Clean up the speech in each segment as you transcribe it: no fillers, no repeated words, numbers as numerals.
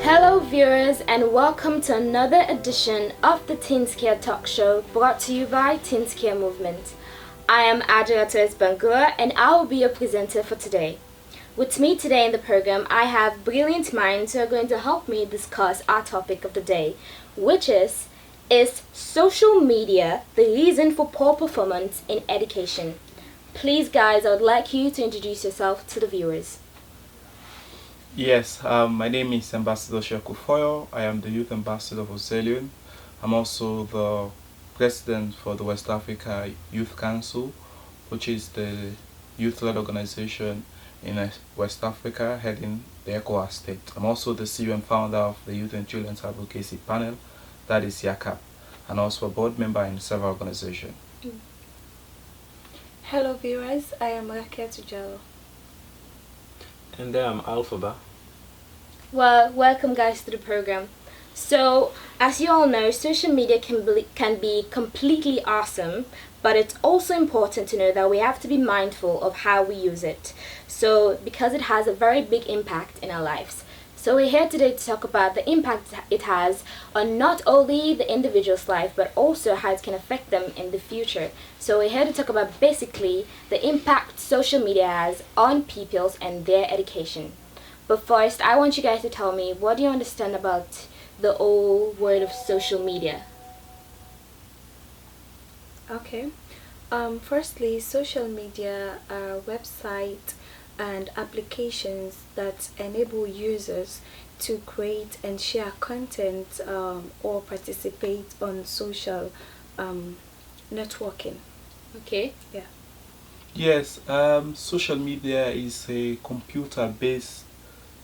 Hello, viewers, and welcome to another edition of the Teens Care Talk Show brought to you by Teens Care Movement. I am Adria Torres Bangura, and I will be your presenter for today. With me today in the program, I have brilliant minds who are going to help me discuss our topic of the day, which is social media the reason for poor performance in education? Please, guys, I would like you to introduce yourself to the viewers. Yes, my name is Ambassador Sheku Foyo. I am the Youth Ambassador for Sierra Leone. I'm also the President for the West Africa Youth Council, which is the youth-led organization in West Africa heading the ECOWAS state. I'm also the CEO and founder of the Youth and Children's Advocacy Panel, that is YACAP, and also a board member in several organizations. Hello viewers, I am Rakia Tujalo. And I'm Alphaba. Well, welcome guys to the program. So, as you all know, social media can be completely awesome, but it's also important to know that we have to be mindful of how we use it. So, because it has a very big impact in our lives. So we're here today to talk about the impact it has on not only the individual's life, but also how it can affect them in the future. So we're here to talk about basically the impact social media has on pupils and their education. But first, I want you guys to tell me, what do you understand about the whole word of social media? Okay. Firstly, social media are websites and applications that enable users to create and share content or participate on social networking. Okay. Yeah. Yes, social media is a computer-based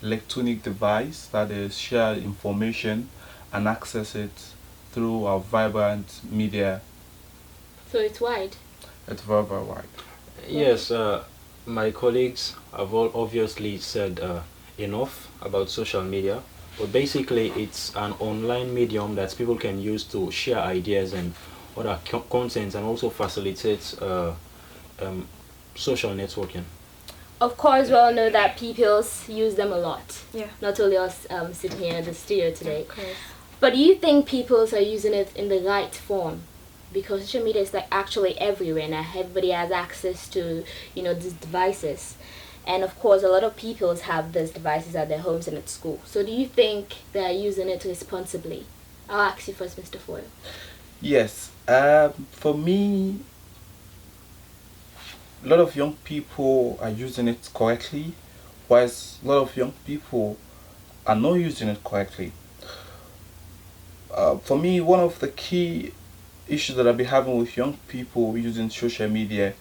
electronic device that is share information and access it through our vibrant media. So it's wide. It's very, very wide. Yes, my colleagues have all obviously said enough about social media, but basically it's an online medium that people can use to share ideas and other content and also facilitate social networking. Of course, we all know that pupils use them a lot. Yeah. Not only us sitting here in the studio today. Of course. But do you think pupils are using it in the right form? Because social media is like actually everywhere now. Everybody has access to, these devices. And of course, a lot of pupils have these devices at their homes and at school. So do you think they're using it responsibly? I'll ask you first, Mr. Foyle. Yes, for me, a lot of young people are using it correctly, whilst a lot of young people are not using it correctly. For me, one of the key issues that I've been having with young people using social media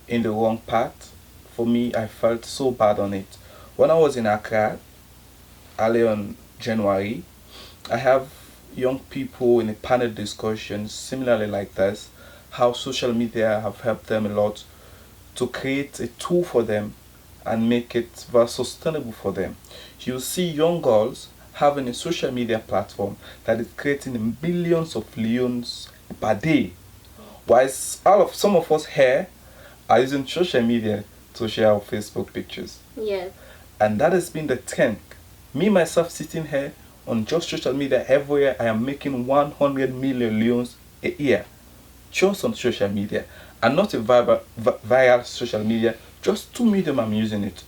in the wrong path, for me, I felt so bad on it. When I was in Accra, early on January, I have young people in a panel discussion similarly like this, how social media have helped them a lot to create a tool for them and make it very sustainable for them. You see young girls having a social media platform that is creating billions of leons per day, whilst some of us here are using social media to share our Facebook pictures. Yeah. And that has been the trend. Me myself sitting here on just social media everywhere, I am making 100 million leons a year just on social media, and not a viral social media, just two medium I'm using it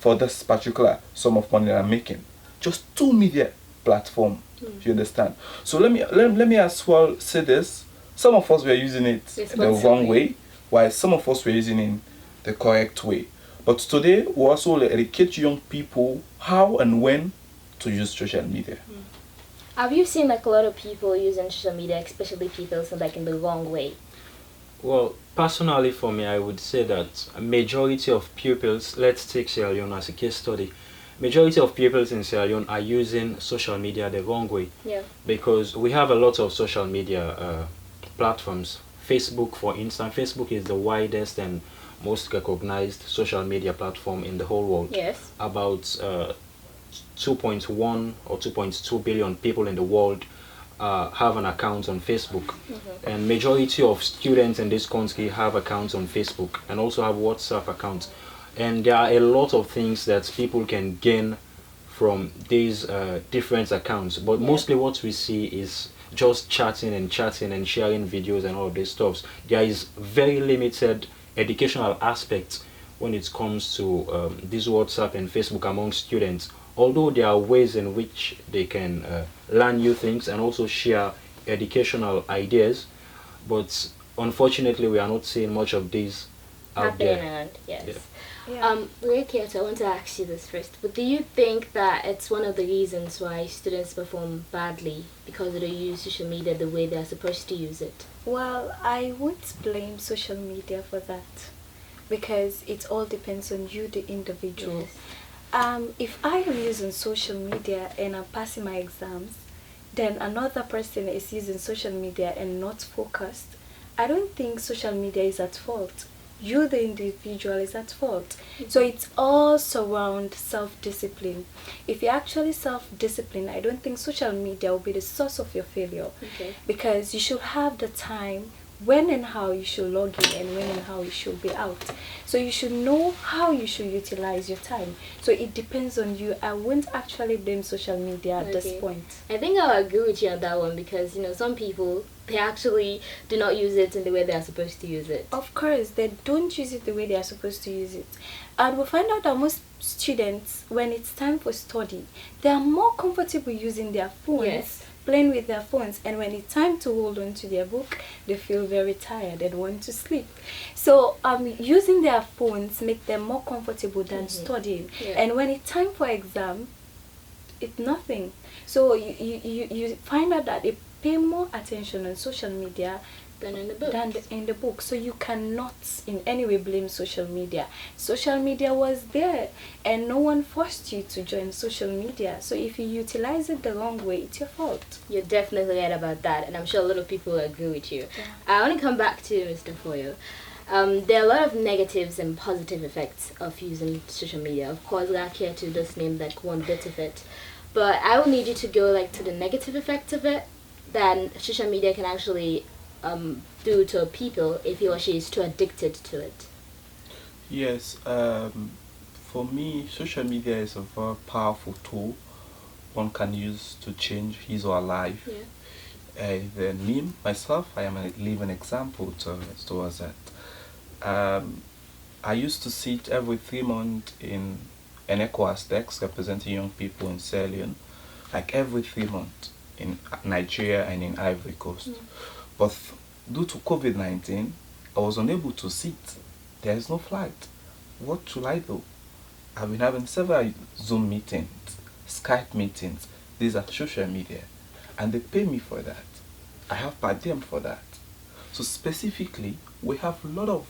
for this particular sum of money that I'm making. Just two media platform. You understand? So let me as well say this. Some of us were using it the wrong way, while some of us were using it in the correct way. But today we also educate young people how and when to use social media. Have you seen like a lot of people using social media, especially people like in the wrong way? Well, personally for me, I would say that a majority of pupils, let's take Sierra Leone as a case study, majority of pupils in Sierra Leone are using social media the wrong way. Yeah. Because we have a lot of social media platforms. Facebook, for instance, Facebook is the widest and most recognized social media platform in the whole world. Yes. About 2.1 or 2.2 billion people in the world have an account on Facebook, and majority of students in this country have accounts on Facebook and also have WhatsApp accounts. And there are a lot of things that people can gain from these different accounts, but mostly what we see is just chatting and chatting and sharing videos and all of these stuffs. There is very limited educational aspects when it comes to this WhatsApp and Facebook among students, although there are ways in which they can learn new things and also share educational ideas, but unfortunately we are not seeing much of these out happening there. around. Yes. Yeah. Yeah. Kyoto, I want to ask you this first. But do you think that it's one of the reasons why students perform badly because they don't use social media the way they're supposed to use it? Well, I won't blame social media for that because it all depends on you, the individual. Yes. If I am using social media and I'm passing my exams, then another person is using social media and not focused, I don't think social media is at fault. You, the individual, is at fault. So it's all surround self-discipline. If you actually self-discipline, I don't think social media will be the source of your failure. Okay. Because you should have the time when and how you should log in and when and how you should be out. So you should know how you should utilize your time. So it depends on you. I won't actually blame social media at this Okay. point. I think I'll agree with you on that one because, some people, they actually do not use it in the way they are supposed to use it. Of course, they don't use it the way they are supposed to use it. And we find out that most students, when it's time for study, they are more comfortable using their phones, Yes. playing with their phones. And when it's time to hold on to their book, they feel very tired and want to sleep. So using their phones make them more comfortable than studying. Yeah. And when it's time for exam, it's nothing. So you find out that they pay more attention on social media Than in the book. in the book. So you cannot in any way blame social media. Social media was there and no one forced you to join social media. So if you utilize it the wrong way, it's your fault. You're definitely right about that, and I'm sure a lot of people will agree with you. Yeah. I want to come back to Mr. Foyo. There are a lot of negatives and positive effects of using social media. Of course, we're here to just name like one bit of it, but I will need you to go like to the negative effects of it that social media can actually do to people if he or she is too addicted to it. Yes, for me, social media is a very powerful tool one can use to change his or her life. Yeah. Then me, myself, I am a living example towards that. I used to sit every 3 months in an ECOWAS desk representing young people in Sierra Leone, like every 3 months in Nigeria and in Ivory Coast. But due to COVID-19, I was unable to sit. There is no flight. What should I do? I've been having several Zoom meetings, Skype meetings. These are social media, and they pay me for that. I have per diem for that. So specifically, we have a lot of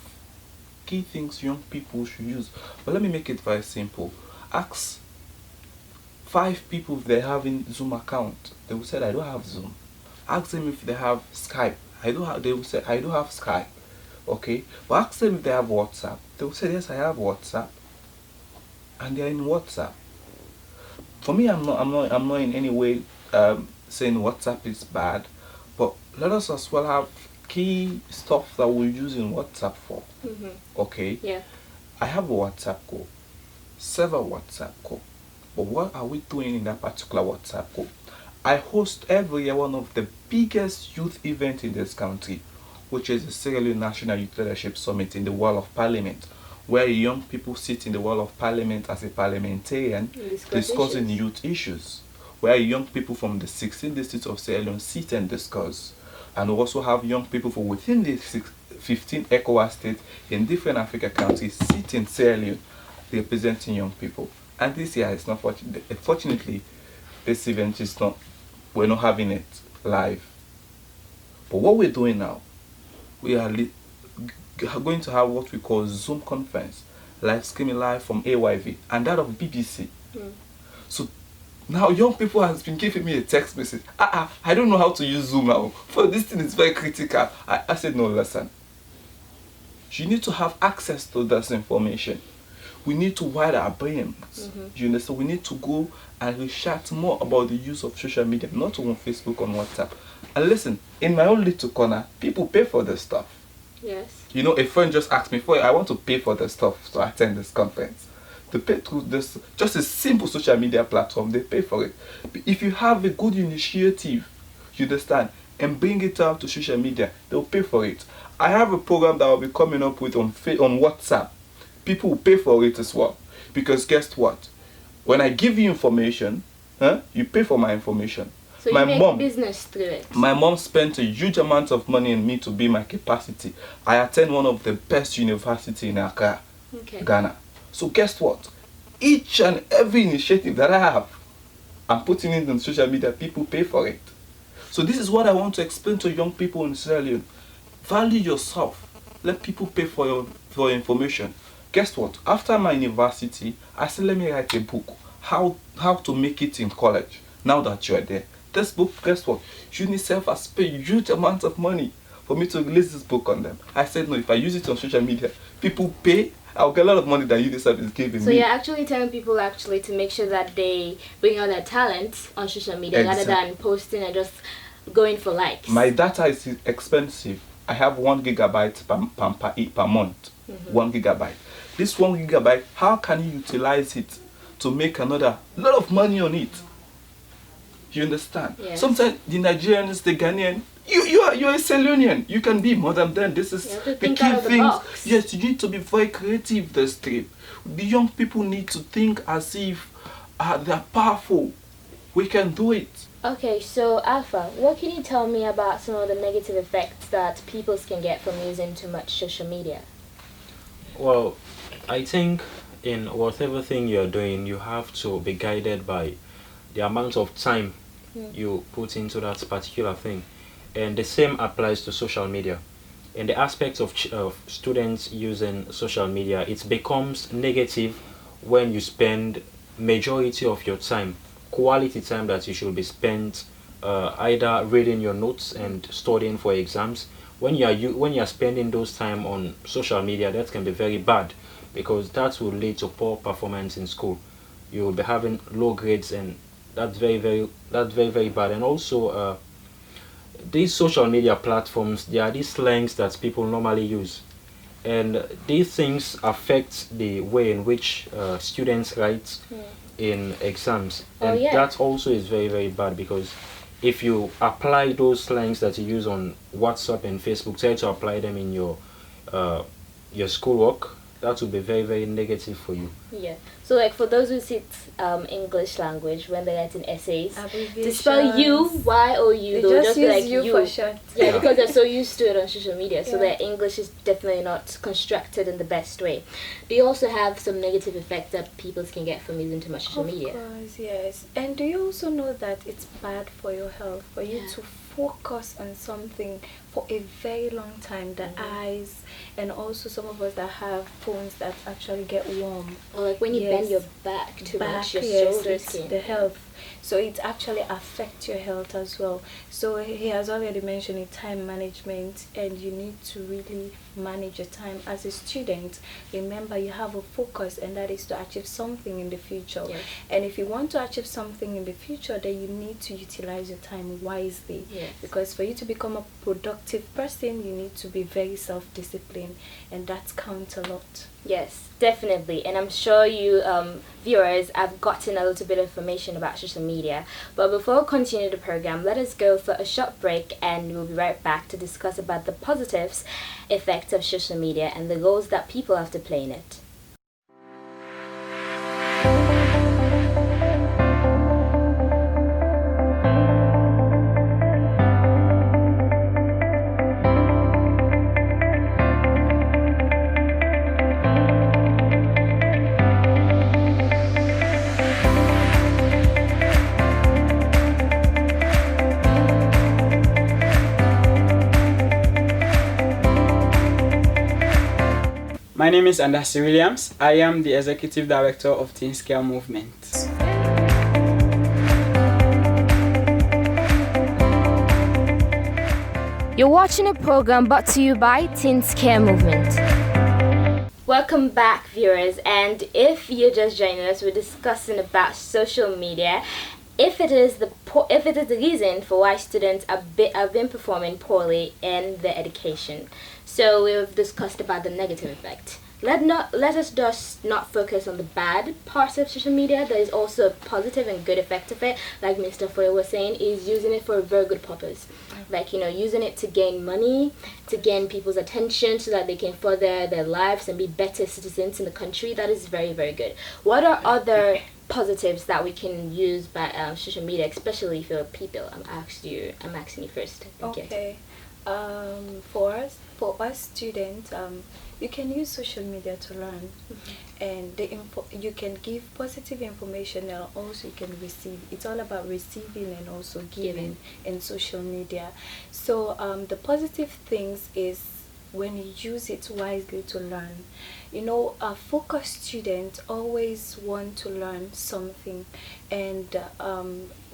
key things young people should use. But let me make it very simple. Ask 5 people if they have a Zoom account. They will say, I don't have Zoom. Ask them if they have Skype. They will say, I do have Skype. Okay? But ask them if they have WhatsApp. They will say, yes, I have WhatsApp. And they're in WhatsApp. For me, I'm not in any way saying WhatsApp is bad. But let us as well have key stuff that we use in WhatsApp for. Okay? Yeah. I have a WhatsApp group. Several WhatsApp group. But what are we doing in that particular WhatsApp group? I host every year one of the biggest youth events in this country, which is the Sierra Leone National Youth Leadership Summit in the Wall of Parliament, where young people sit in the Wall of Parliament as a parliamentarian discussing youth issues, where young people from the 16 districts of Sierra Leone sit and discuss. And we also have young people from within the 15 ECOWAS states in different African countries sit in Sierra Leone representing young people. And this year it's not fortunately this event is not, we're not having it live. But what we're doing now, we are going to have what we call Zoom conference, live streaming live from AYV and that of BBC. So now young people has been giving me a text message. I don't know how to use Zoom now. For this thing is very critical. I said, no, listen. You need to have access to this information. We need to widen our brains. You understand? We need to go and research more about the use of social media, not on Facebook, on WhatsApp. And listen, in my own little corner, people pay for this stuff. Yes. A friend just asked me, I want to pay for the stuff to attend this conference. They pay through this, just a simple social media platform, they pay for it. If you have a good initiative, you understand, and bring it out to social media, they'll pay for it. I have a program that I'll be coming up with on WhatsApp. People will pay for it as well. Because guess what? When I give you information, you pay for my information. So you make business through it. My mom spent a huge amount of money on me to build my capacity. I attend one of the best universities in Accra, Ghana. So guess what? Each and every initiative that I have, I'm putting it on social media, people pay for it. So this is what I want to explain to young people in Sierra Leone. Value yourself. Let people pay for your information. Guess what? After my university, I said, let me write a book. How to make it in college, now that you are there. This book, guess what? UNICEF has paid huge amounts of money for me to release this book on them. I said, no, if I use it on social media, people pay, I'll get a lot of money that UNICEF is giving me. So you're actually telling people to make sure that they bring out their talent on social media rather than posting and just going for likes. My data is expensive. I have 1 gigabyte per month. 1 gigabyte. This 1 gigabyte, how can you utilize it to make another lot of money on it? You understand? Yes. Sometimes the Nigerians, the Ghanaian, you're a Sierra Leonean. You can be more than them. This is the key things. Yes, you need to be very creative this trip. The young people need to think as if they're powerful. We can do it. Okay, so Alpha, what can you tell me about some of the negative effects that people can get from using too much social media? Well, I think in whatever thing you're doing, you have to be guided by the amount of time you put into that particular thing. And the same applies to social media. In the aspect of students using social media, it becomes negative when you spend majority of your time, quality time that you should be spent either reading your notes and studying for exams. When you are spending those time on social media, that can be very bad, because that will lead to poor performance in school. You will be having low grades, and that's very very bad. And also these social media platforms, there are these slangs that people normally use, and these things affect the way in which students write in exams. And that also is very very bad, because if you apply those slangs that you use on WhatsApp and Facebook, try to apply them in your schoolwork, that will be very very negative for you. Yeah. So like for those who sit English language, when they're writing essays, to spell you, Y-O-U, they'll just be like you for short. Yeah, because they're so used to it on social media, so their English is definitely not constructed in the best way. They also have some negative effects that people can get from using too much social media. Of course, yes. And do you also know that it's bad for your health, for you to focus on something for a very long time, the eyes, and also some of us that have phones that actually get warm. Or like when you bend your back too much, your shoulders can. The health. So it actually affects your health as well. So he has already mentioned it, time management, and you need to really manage your time as a student. Remember, you have a focus, and that is to achieve something in the future. Yes. And if you want to achieve something in the future, then you need to utilize your time wisely. Yes. Because for you to become a productive person, you need to be very self-disciplined, and that counts a lot. Yes, definitely. And I'm sure you viewers have gotten a little bit of information about social media. But before we continue the program, let us go for a short break, and we'll be right back to discuss about the positives effects of social media and the roles that people have to play in it. My name is Andasi Williams. I am the Executive Director of Teen Scale Movement. You're watching a program brought to you by Teen Scale Movement. Welcome back, viewers, and if you're just joining us, we're discussing about social media. If it is the reason for why students have been performing poorly in their education. So we've discussed about the negative effect. let us just not focus on the bad parts of social media. There is also a positive and good effect of it. Like Mr. Foy was saying, is using it for a very good purpose. Like, using it to gain money, to gain people's attention so that they can further their lives and be better citizens in the country. That is very, very good. What are other positives that we can use by social media, especially for people? I'm asking you first. Thank you. Okay. For us students, you can use social media to learn, and you can give positive information, and also you can receive. It's all about receiving and also giving in social media. So the positive things is when you use it wisely to learn. A focused student always want to learn something, and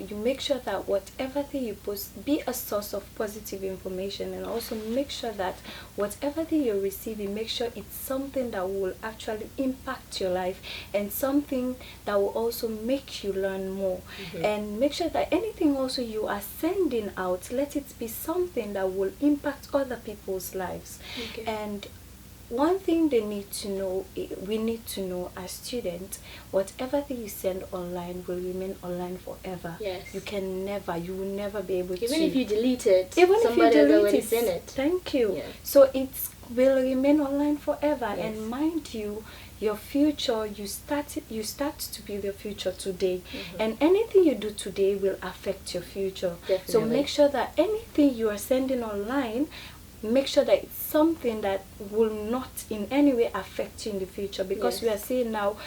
you make sure that whatever thing you post be a source of positive information, and also make sure that whatever thing you're receiving, make sure it's something that will actually impact your life and something that will also make you learn more. And make sure that anything also you are sending out, let it be something that will impact other people's lives. And one thing we need to know as students, whatever thing you send online will remain online forever. Yes. You will never be able to. Even if you delete it, even somebody if you has delete already it, seen it. Thank you. Yeah. So it will remain online forever. Yes. And mind you, your future, you start to build your future today. And anything you do today will affect your future. Definitely. So make sure that anything you are sending online, make sure that it's something that will not in any way affect you in the future, because we are seeing now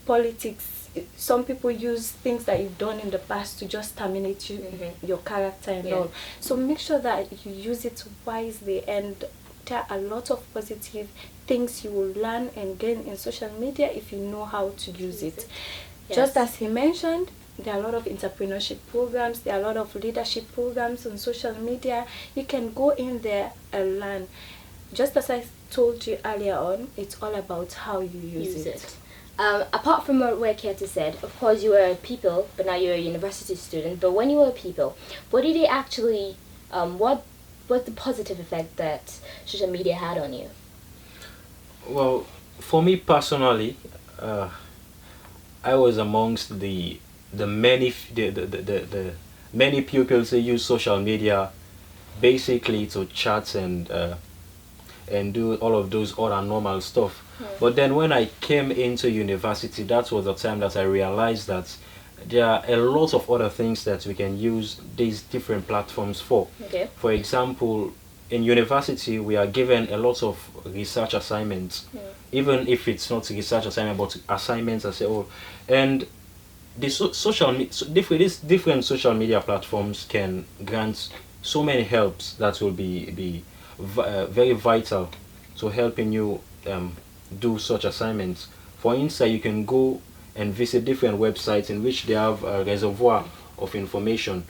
politics. Some people use things that you've done in the past to just terminate your character and all. So make sure that you use it wisely, and there are a lot of positive things you will learn and gain in social media if you know how to use it. Just as he mentioned, there are a lot of entrepreneurship programs, there are a lot of leadership programs on social media. You can go in there and learn. Just as I told you earlier on, it's all about how you use it. Apart from what Wekiata said, of course you were a people, but now you're a university student. But when you were a people, what did it actually, what's the positive effect that social media had on you? Well, for me personally, I was amongst the many pupils who use social media basically to chat and do all of those other normal stuff. But then when I came into university, that was the time that I realized that there are a lot of other things that we can use these different platforms for. For example, in university we are given a lot of research assignments, even if it's not research assignment but assignments as a whole. And these different social media platforms can grant so many helps that will be very vital to helping you do such assignments. For instance, you can go and visit different websites in which they have a reservoir of information.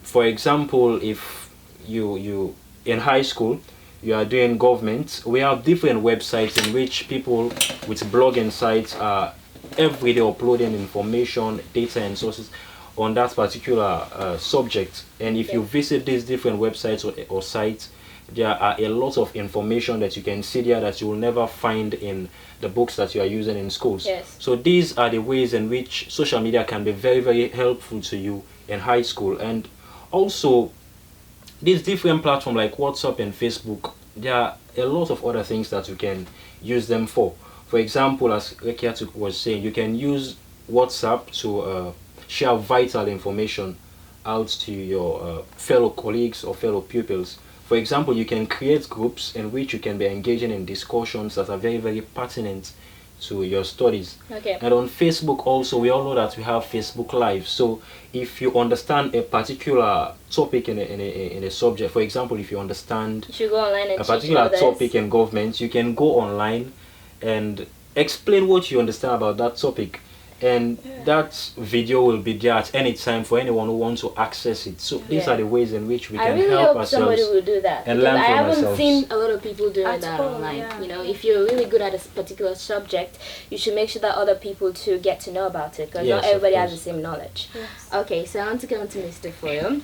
For example, if you in high school you are doing government, we have different websites in which people with blogging sites are every day uploading information, data and sources on that particular subject. And if you visit these different websites or sites, there are a lot of information that you can see there that you will never find in the books that you are using in schools. So these are the ways in which social media can be very, very helpful to you in high school. And also these different platforms like WhatsApp and Facebook, there are a lot of other things that you can use them for. For example, as Rekiatu was saying, you can use WhatsApp to share vital information out to your fellow colleagues or fellow pupils. For example, you can create groups in which you can be engaging in discussions that are very, very pertinent to your studies. And on Facebook also, we all know that we have Facebook Live. So if you understand a particular topic in a subject, for example, if you understand you go online and a particular topic in government, you can go online and explain what you understand about that topic. and that video will be there at any time for anyone who wants to access it. So these are the ways in which we I can really help hope somebody ourselves will do that. and Because learn I from haven't ourselves. seen a lot of people doing At that all, online. yeah. You know, if you're really good at a particular subject, you should make sure that other people too get to know about it, because Yes, not of everybody has the course. same knowledge. Yes. Okay, so I want to come to Mr. Foyo.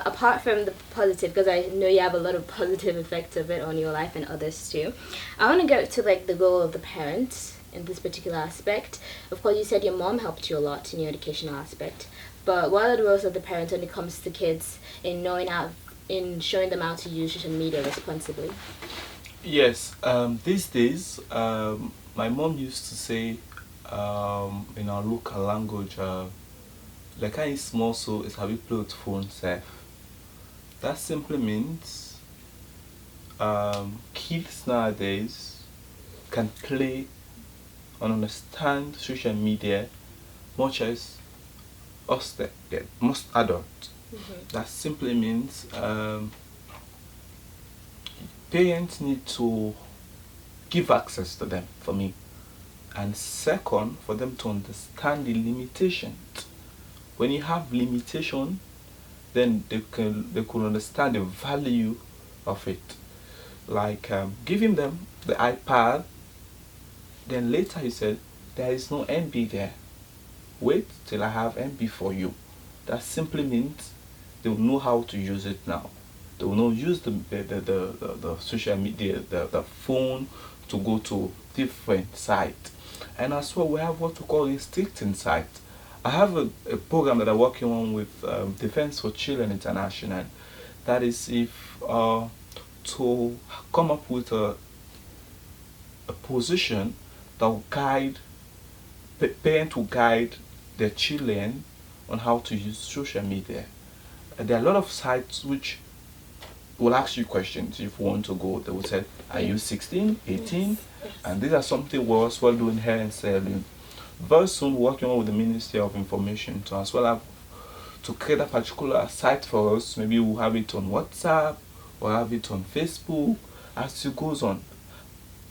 Apart from the positive, because I know you have a lot of positive effects of it on your life and others too, I want to go to like the role of the parents in this particular aspect. Of course, you said your mom helped you a lot in your educational aspect, but what are the roles of the parents when it comes to kids in showing them how to use social media responsibly? Yes, these days, my mom used to say in our local language, like I small so is how we play with phone safe. That simply means kids nowadays can play and understand social media much as us that get most adults. That simply means parents need to give access to them for me, and second, for them to understand the limitations. When you have limitation, then they could understand the value of it. Like giving them the iPad, then later you said there is no MB there. Wait till I have MB for you. That simply means they will know how to use it now. They will not use the social media, the phone to go to different sites. And as well, we have what we call restricting sites. I have a program that I'm working on with Defense for Children International. That is if to come up with a position that will guide, parents will guide their children on how to use social media. There are a lot of sites which will ask you questions if you want to go. They will say, are you 16, 18? Yes. And these are something we're as well doing here in Sierra Leone. Very soon working on with the Ministry of Information to as well have to create a particular site for us. Maybe we'll have it on WhatsApp or have it on Facebook as it goes on.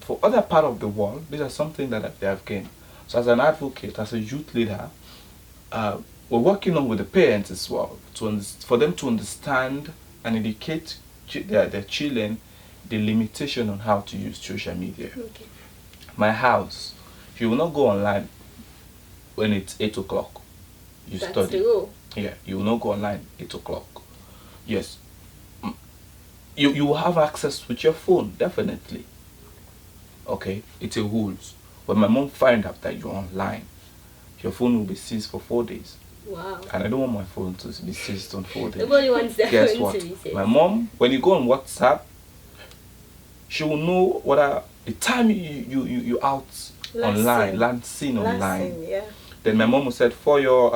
For other part of the world, these are something that they have gained. So as an advocate, as a youth leader, we're working on with the parents as well for them to understand and educate their children the limitation on how to use social media. Okay. My house, you will not go online when it's 8 o'clock. You That's study. the rule. Yeah, you will not go online 8 o'clock. Yes. You will have access with your phone, definitely. Okay, it's a rules. When my mom find out that you're online, your phone will be seized for 4 days. Wow. And I don't want my phone to be seized on 4 days. Nobody wants their Guess phone what? to be safe. My mom, when you go on WhatsApp, she will know the time you out Last online, seen. last seen online. Last scene, yeah. Then my mom said, for your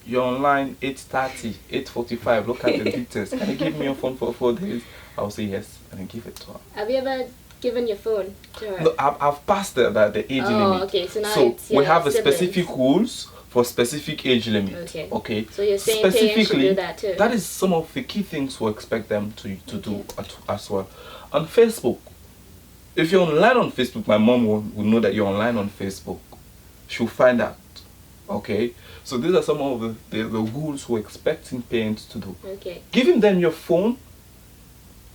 you're online 8:30, 8:45. Look at the details. Can you give me your phone for 4 days? I'll say yes, and I give it to her. Have you ever given your phone to her? No, I've passed the age limit. Okay, so now So it's we your have a siblings. specific rules for specific age limit. Okay. Okay. So you're saying parents should do that too? That is some of the key things we expect them to do as well. On Facebook, if you're online on Facebook, my mom will know that you're online on Facebook. She'll find out. Okay. So these are some of the rules we're expecting parents to do. Okay. Giving them your phone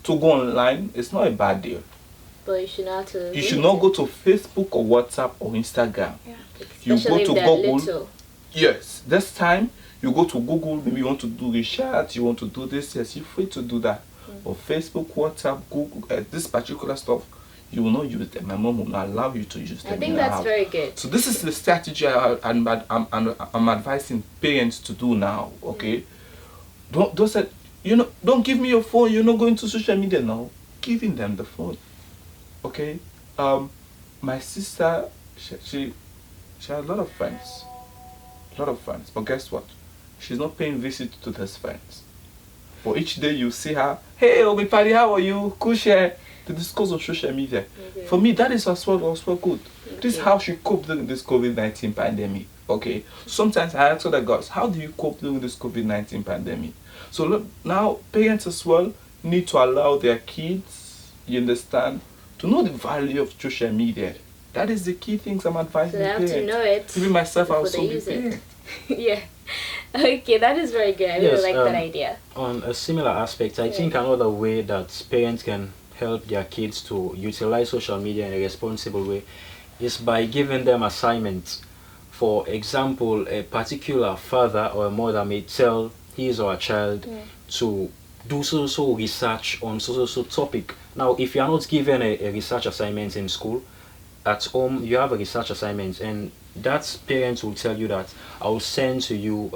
to go online is not a bad deal. But you should not You should not go to Facebook or WhatsApp or Instagram. Yeah. You Especially go if to they're Google. little. Yes, this time you go to Google, maybe you want to do research, you want to do this, yes, you're free to do that. Or Facebook, WhatsApp, Google, this particular stuff, you will not use them. My mom will not allow you to use them. I think in the that's house. very good. So this is the strategy I'm advising parents to do now. Okay, don't say, don't give me your phone. You're not going to social media now. Giving them the phone. Okay, my sister, she has a lot of friends. But guess what? She's not paying visit to those friends. For each day you see her, hey Obipari, how are you? Kushare. To discuss on social media. Okay. For me, that is as well good. This is Okay. how she cope during this COVID-19 pandemic. Okay. Sometimes I ask other girls, how do you cope during this COVID-19 pandemic? So look, now parents as well need to allow their kids, you understand, to know the value of social media. That is the key things I'm advising So they have to parents. know it Even myself, I before was they so use it. parent. Yeah. Okay, that is very good. I really Yes, like that idea. On a similar aspect, I Yeah. think another way that parents can help their kids to utilize social media in a responsible way is by giving them assignments. For example, a particular father or a mother may tell his or her child to do so research on so topic. Now, if you are not given a research assignment in school, at home you have a research assignment, and that parent will tell you that I'll send to you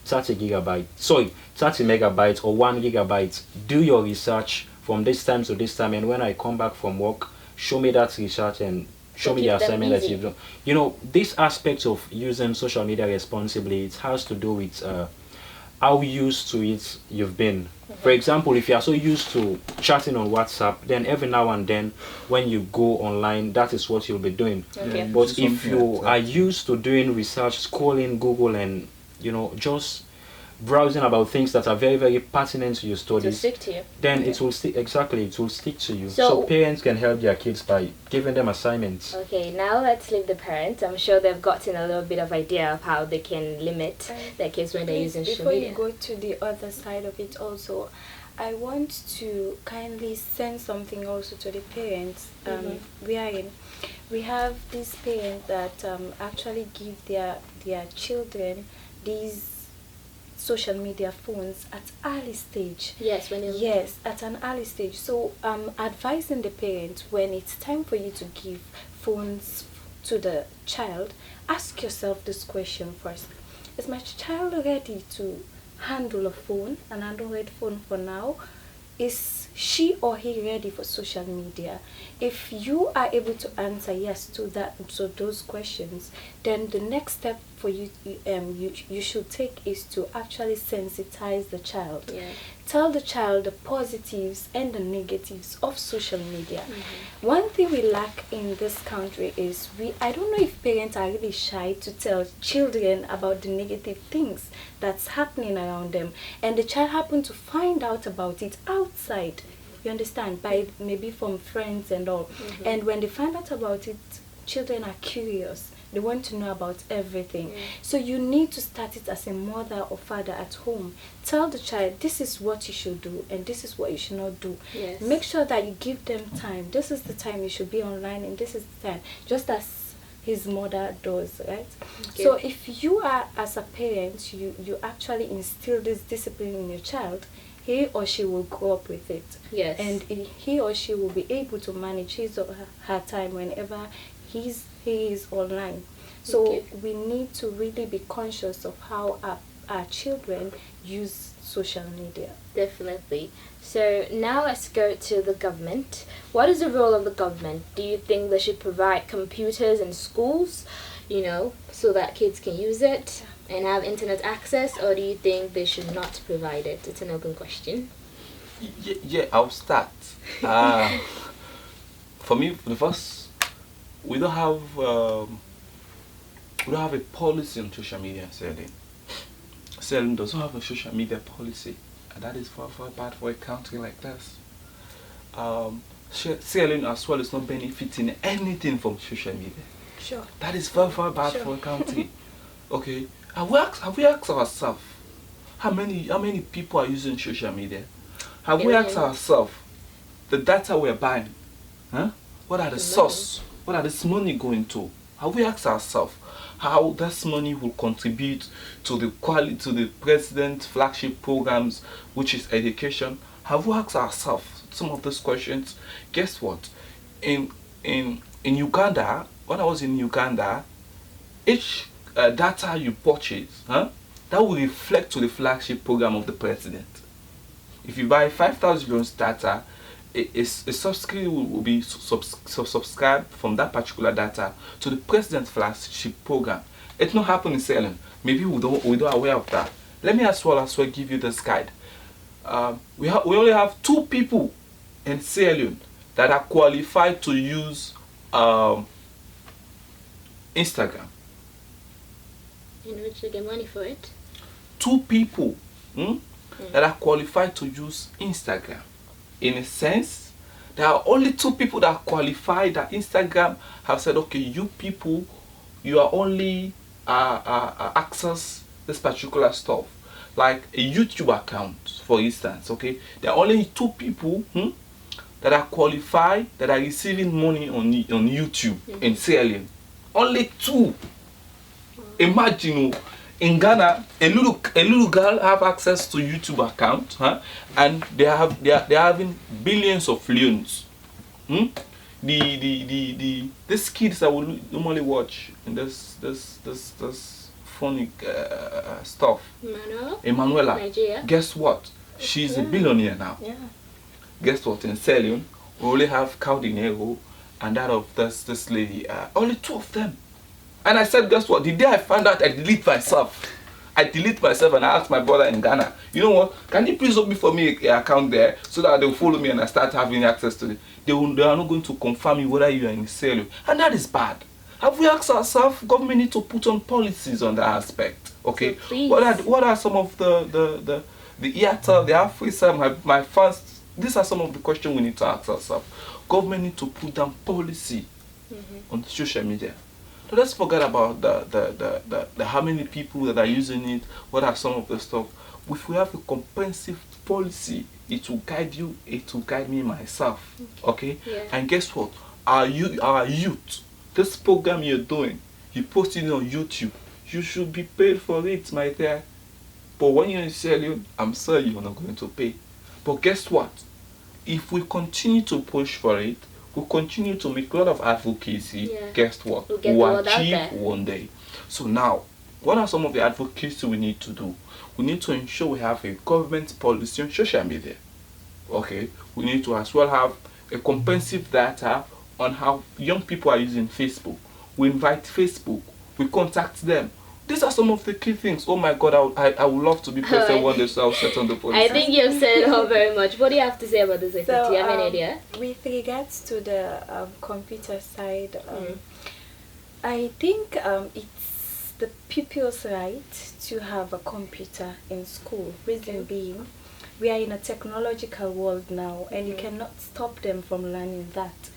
30 megabytes or 1 gigabyte. Do your research from this time to this time, and when I come back from work, show me that research and show me the keep them assignment that busy. you've done. You know, this aspect of using social media responsibly, it has to do with how used to it you've been. For example, if you are so used to chatting on WhatsApp, then every now and then when you go online, that is what you'll be doing. Okay. Yeah. But Do if something you like that. are used to doing research, scrolling Google, and just browsing about things that are very, very pertinent to your To studies, stick to you. then it will stick. Exactly, it will stick to you. So- So parents can help their kids by giving them assignments. Okay, now let's leave the parents. I'm sure they've gotten a little bit of idea of how they can limit their kids when they're Please, using social before media. you go to the other side of it also, I want to kindly send something also to the parents. We have these parents that actually give their children these social media phones at early stage. Yes, when you Yes, at an early stage. So advising the parents, when it's time for you to give phones to the child, ask yourself this question first. Is my child ready to handle a phone, an Android phone for now? Is she or he ready for social media? If you are able to answer yes to those questions, then the next step for you you should take is to actually sensitize the child. Yeah. Tell the child the positives and the negatives of social media. One thing we lack in this country is I don't know if parents are really shy to tell children about the negative things that's happening around them, and the child happen to find out about it outside, you understand, by maybe from friends and all. And when they find out about it, children are curious. They want to know about everything. So you need to start it as a mother or father at home. Tell the child, this is what you should do and this is what you should not do. Yes. Make sure that you give them time. This is the time you should be online and this is the time. Just as his mother does, right? Okay. So if you are, as a parent, you actually instill this discipline in your child, he or she will grow up with it. Yes. And he or she will be able to manage his or her time whenever he is online. So Okay. we need to really be conscious of how our children use social media. Definitely. So now let's go to the government. What is the role of the government? Do you think they should provide computers in schools, so that kids can use it and have internet access, or do you think they should not provide it? It's an open question. Yeah, I'll start. For me, the first, we don't have a policy on social media. Selling doesn't have a social media policy, and that is far bad for a country like this. Selling as well is not benefiting anything from social media. Sure. That is far bad Sure. for a country. Okay, have we asked ourselves how many people are using social media? Have we asked Billions. ourselves the data we're buying? Huh? What are the source? What are this money going to? Have we asked ourselves how this money will contribute to the quality, to the president's flagship programs, which is education? Have we asked ourselves some of those questions? Guess what? In Uganda, when I was in Uganda, each data you purchase, that will reflect to the flagship program of the president. If you buy 5,000 euros data, a subscription will be subscribed from that particular data to the president's flagship program. It's not happening in selling. Maybe we don't aware of that. Let me as well give you this guide. We only have 2 people in Sierra Leone that are qualified to use Instagram. In which they get money for it. 2 people that are qualified to use Instagram. In a sense, There are only 2 people that qualify, that Instagram have said, okay, you people, you are only access this particular stuff. Like a YouTube account, for instance, okay? There are only 2 people that are qualified, that are receiving money on YouTube in Sierra Leone. Only 2. Imagine, in Ghana, a little girl have access to YouTube account, and they are having billions of loans. These kids that will normally watch in this funny stuff. Emanuela. Nigeria. Guess what? She's a billionaire now. Yeah. Guess what? In Sierra Leone, we only have Caldinero and that of this lady. Only 2 of them. And I said, guess what? The day I found out, I delete myself. And I asked my brother in Ghana, you know what? Can you please open for me an account there so that they'll follow me and I start having access to it? They are not going to confirm me whether you are in Sierra Leone. And that is bad. Have we asked ourselves, government need to put on policies on that aspect? Okay. Please. What are some of the IATA, the Afrisa, my fans? These are some of the questions we need to ask ourselves. Government need to put down policy on social media. So let's forget about the how many people that are using it. What are some of the stuff? If we have a comprehensive policy, it will guide you. It will guide me myself. Okay. Yeah. And guess what? Our youth. This program you're doing, you post it on YouTube. You should be paid for it, my dear. But when you're in Sierra Leone, I'm sorry you're not going to pay. But guess what? If we continue to push for it, we continue to make a lot of advocacy, guess what? We'll achieve one day. So now, what are some of the advocacy we need to do? We need to ensure we have a government policy on social media. Okay? We need to as well have a comprehensive data on how young people are using Facebook. We invite Facebook. We contact them. These are some of the key things. Oh my God, I would love to be president one day, so I'll set on the policy. I think you have said it all very much. What do you have to say about this? Do you have any idea? With regards to the computer side, I think it's the pupils' right to have a computer in school. Reason being, we are in a technological world now, and you cannot stop them from learning that.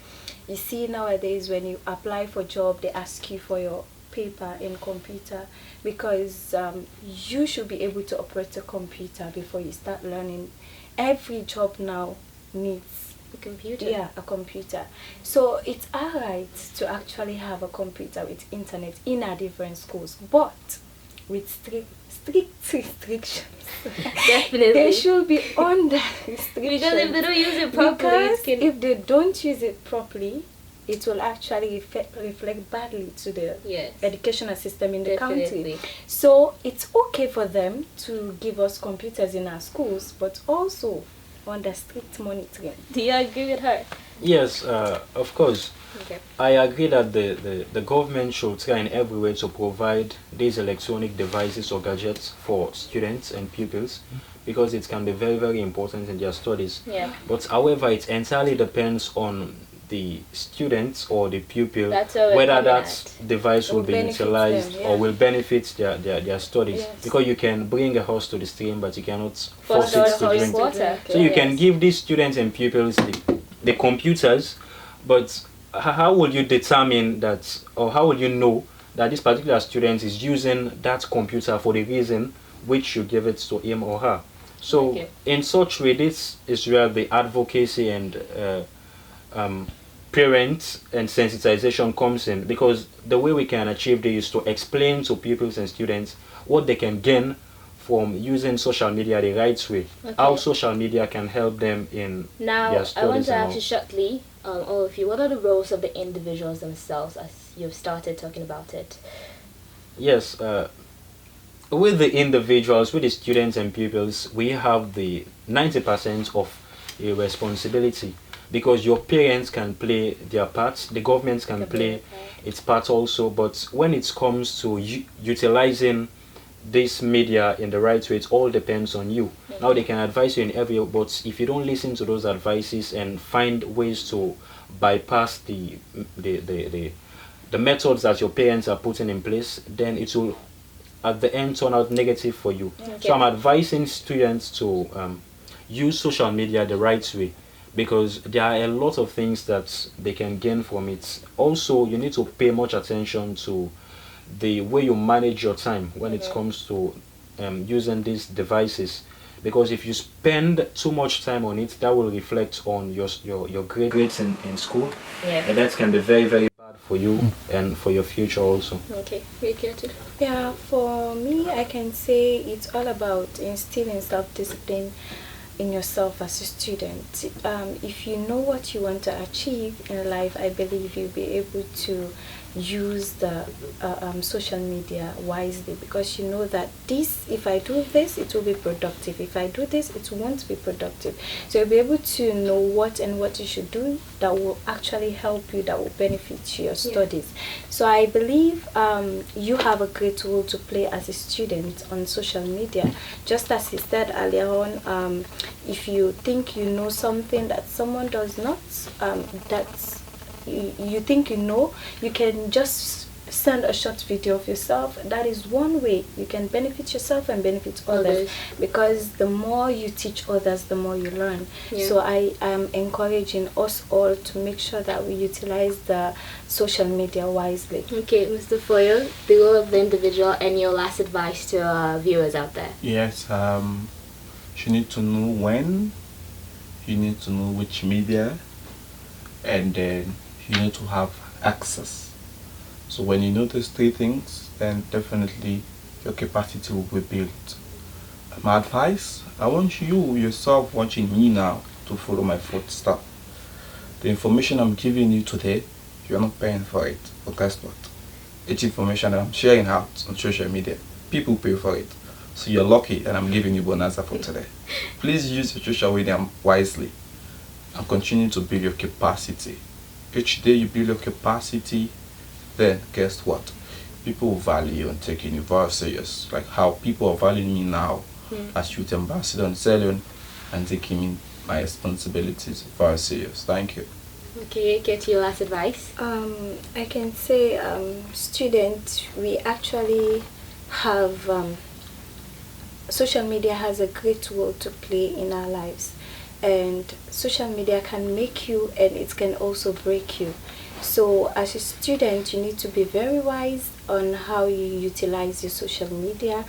You see, nowadays when you apply for a job, they ask you for your paper in computer, because you should be able to operate a computer before you start learning. Every job now needs a computer. Yeah, a computer. So it's alright to actually have a computer with internet in our different schools, but with strict restrictions. Definitely. They should be under restrictions. Because if they don't use it properly, if they don't use it properly, it will actually reflect badly to the educational system in the country. So it's okay for them to give us computers in our schools, but also under strict monitoring. Do you agree with her? Yes, of course. Okay. I agree that the government should try in every way to provide these electronic devices or gadgets for students and pupils, because it can be very, very important in their studies. Yeah. But however, it entirely depends on the students or the pupil whether that device will be utilized or will benefit their studies. Yes. Because you can bring a horse to the stream, but you cannot force it to drink water. So you can give these students and pupils the computers, but how will you determine that, or how will you know that this particular student is using that computer for the reason which you give it to him or her? So in such way, this is where the advocacy and parents and sensitization comes in, because the way we can achieve this is to explain to pupils and students what they can gain from using social media the right way, how social media can help them in their studies. Now, I want to ask you shortly, all of you, what are the roles of the individuals themselves as you've started talking about it? Yes, with the individuals, with the students and pupils, we have the 90% of a responsibility, because your parents can play their parts, the government can play its part also, but when it comes to utilizing this media in the right way, it all depends on you. Now they can advise you in every way, but if you don't listen to those advices and find ways to bypass the methods that your parents are putting in place, then it will at the end turn out negative for you. So I'm advising students to use social media the right way, because there are a lot of things that they can gain from it. Also, you need to pay much attention to the way you manage your time when it comes to using these devices, because if you spend too much time on it, that will reflect on your grades in school, Yeah. and that can be very, very bad for you and for your future also. Okay, very good. Yeah, for me, I can say it's all about instilling self-discipline in yourself as a student. If you know what you want to achieve in life, I believe you'll be able to use the social media wisely, because you know that this, if I do this, it will be productive. If I do this, it won't be productive. So you'll be able to know what you should do that will actually help you, that will benefit your studies. So I believe you have a great role to play as a student on social media. Just as he said earlier on, if you think you know something that someone does not, you think you know, you can just send a short video of yourself. That is one way you can benefit yourself and benefit others, because the more you teach others, the more you learn. So I am encouraging us all to make sure that we utilize the social media wisely. Okay, Mr. Foyle, the role of the individual and your last advice to our viewers out there. Yes, you need to know when, you need to know which media, and then you need to have access. So when you know these three things, then definitely your capacity will be built. My advice, I want you yourself watching me now to follow my footsteps. The information I'm giving you today, you're not paying for it. But guess what? It's information that I'm sharing out on social media. People pay for it. So you're lucky, and I'm giving you bonus for today. Please use your social media wisely and continue to build your capacity. Each day you build your capacity, then guess what? People will value you and taking you very serious. Like how people are valuing me now as youth ambassador in Sierra and taking me my responsibilities very serious. Thank you. Okay, get your last advice. I can say, students, we actually have social media has a great role to play in our lives, and social media can make you and it can also break you. So as a student, you need to be very wise on how you utilize your social media,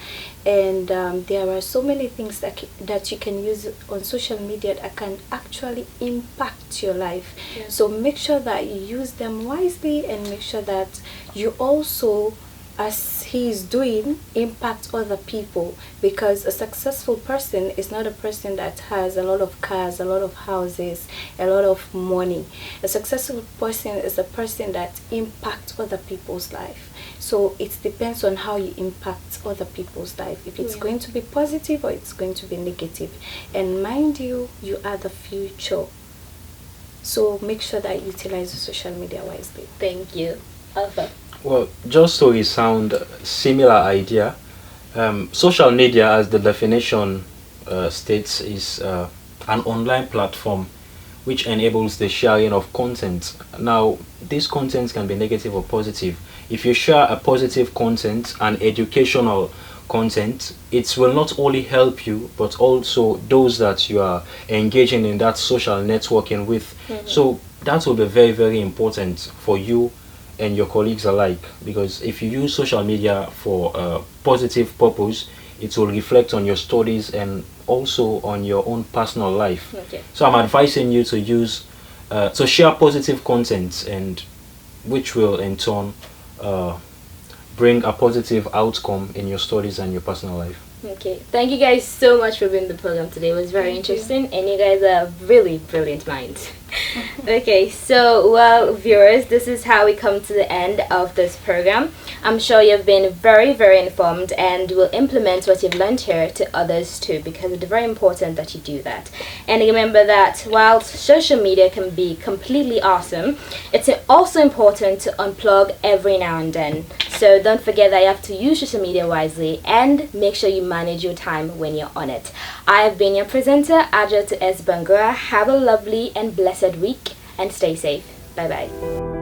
and there are so many things that you can use on social media that can actually impact your life. So make sure that you use them wisely, and make sure that you also, as he is doing, impact other people, because a successful person is not a person that has a lot of cars, a lot of houses, a lot of money. A successful person is a person that impacts other people's life. So it depends on how you impact other people's life, if it's going to be positive or it's going to be negative. And mind you, you are the future, so make sure that you utilize the social media wisely. Thank you. Alpha. Well, just to resound similar idea, social media, as the definition states, is an online platform which enables the sharing of content. Now, this content can be negative or positive. If you share a positive content and educational content, it will not only help you, but also those that you are engaging in that social networking with. So that will be very, very important for you and your colleagues alike, because if you use social media for a positive purpose, it will reflect on your studies and also on your own personal life. So I'm advising you to use to share positive content, and which will in turn bring a positive outcome in your studies and your personal life. Okay, thank you guys so much for being in the program today. It was very interesting, and you guys are really brilliant minds. Okay, so well, viewers, this is how we come to the end of this program. I'm sure you've been very, very informed and will implement what you've learned here to others too, because it's very important that you do that. And remember that while social media can be completely awesome, it's also important to unplug every now and then. So don't forget that you have to use social media wisely, and make sure you manage your time when you're on it. I have been your presenter, Ajat S. Bangura. Have a lovely and blessed week, and stay safe. Bye bye.